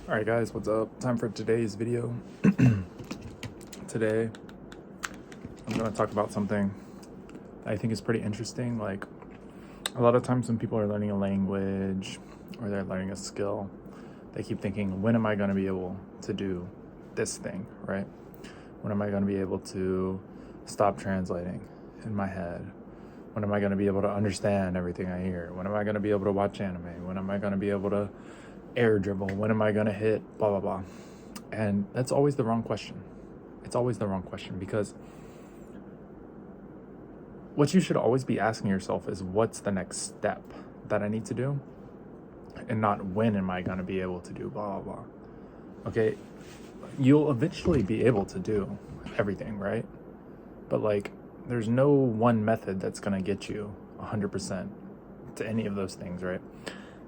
Alright guys, what's up? Time for today's video. Today, I'm going to talk about something I think is pretty interesting. Like, a lot of times when people are learning a language or they're learning a skill, they keep thinking, when am I going to be able to do this thing, right? When am I going to be able to stop translating in my head? When am I going to be able to understand everything I hear? When am I going to be able to watch anime? When am I going to be able to air dribble? When am I going to hit blah, blah, blah? And that's always the wrong question. It's always the wrong question, because what you should always be asking yourself is, what's the next step that I need to do? And not, when am I going to be able to do blah, blah, blah. Okay, you'll eventually be able to do everything, right? But like, there's no one method that's going to get you 100% to any of those things, right?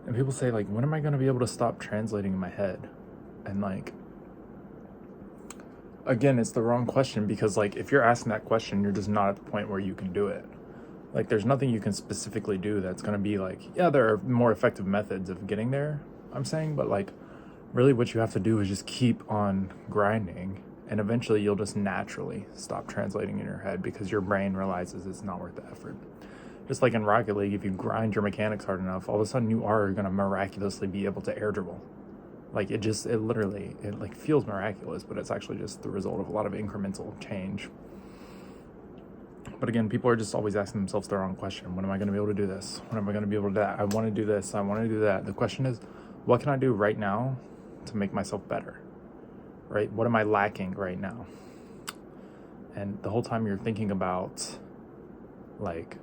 And people say, like, when am I going to be able to stop translating in my head? And like, again, it's the wrong question, because like, if you're asking that question, you're just not at the point where you can do it. Like, there's nothing you can specifically do that's going to be like, yeah, there are more effective methods of getting there, I'm saying, but like, really what you have to do is just keep on grinding, and eventually you'll just naturally stop translating in your head, because your brain realizes it's not worth the effort. Just like in Rocket League, if you grind your mechanics hard enough, all of a sudden you are going to miraculously be able to air dribble. Like, it literally like feels miraculous, but it's actually just the result of a lot of incremental change. But again, people are just always asking themselves the wrong question. When am I going to be able to do this? When am I going to be able to do that? I want to do this. I want to do that. The question is, what can I do right now to make myself better? Right? What am I lacking right now? And the whole time you're thinking about like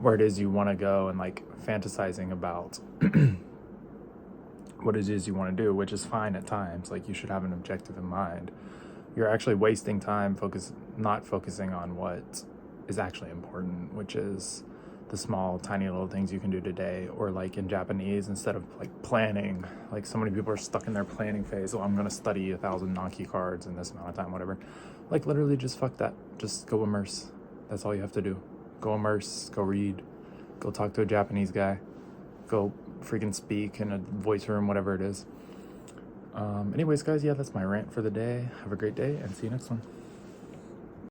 where it is you want to go, and like fantasizing about what it is you want to do, which is fine at times. Like, you should have an objective in mind. You're actually wasting time not focusing on what is actually important, which is the small, tiny little things you can do today. Or like in Japanese, instead of like planning, like so many people are stuck in their planning phase. Oh, I'm going to study 1,000 Nanki cards in this amount of time, whatever. Like, literally just fuck that. Just go immerse. That's all you have to do. Go immerse, go read, go talk to a Japanese guy, go freaking speak in a voice room, whatever it is. Anyways, guys, yeah, that's my rant for the day. Have a great day, and see you next one.